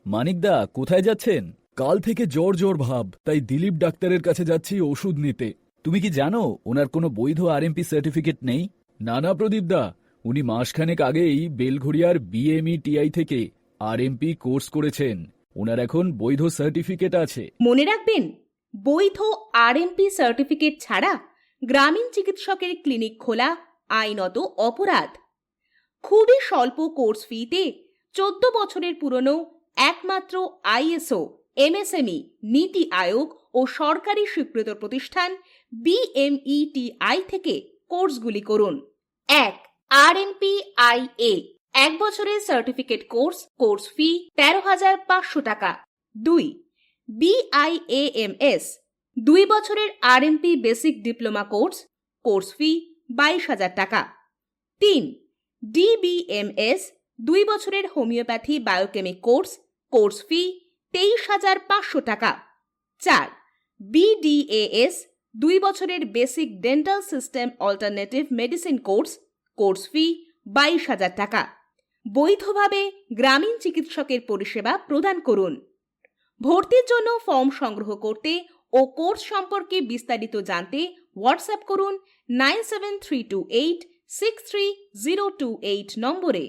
মানিকদা, কোথায় যাচ্ছেন? কাল থেকে জ্বর জ্বর ভাব, তাই দিলীপ ডাক্তারের কাছে যাচ্ছি ওষুধ নিতে। তুমি কি জানো ওনার কোনো বৈধ আরএমপি সার্টিফিকেট নেই? না না প্রদীপদা, উনি মাসখানেক আগেই বেলঘড়িয়ার বিএমইটিআই থেকে আরএমপি কোর্স করেছেন। ওনার এখন বৈধ সার্টিফিকেট আছে। মনে রাখবেন, বৈধ আরএমপি সার্টিফিকেট ছাড়া গ্রামীণ চিকিৎসকের ক্লিনিক খোলা আইনত অপরাধ। খুবই স্বল্প কোর্স ফিতে 14 বছরের পুরনো একমাত্র আইএসও, এমএসএমই, নীতি আয়োগ ও সরকারি স্বীকৃত প্রতিষ্ঠান বিএমইটিআই থেকে কোর্সগুলি করুন। 1. আরএমপিআইএ 1 বছরের সার্টিফিকেট কোর্স ফি 13,500 টাকা। 2. বিআইএএমএস 2 বছরের RMP basic diploma course fee 22,000 টাকা। 3. ডিবিএমএস 2 বছরের হোমিওপ্যাথি বায়োকেমিক কোর্স ফি 23,500 টাকা। 4. বিডিএএস 2 বছরের basic dental system alternative medicine course fee 22,000 টাকা। বৈধভাবে গ্রামীণ চিকিৎসকের পরিষেবা প্রদান করুন। ভর্তির জন্য ফর্ম সংগ্রহ করতে ও কোর্স সম্পর্কে বিস্তারিত জানতে হোয়াটসঅ্যাপ করুন 9732863028 নম্বরে।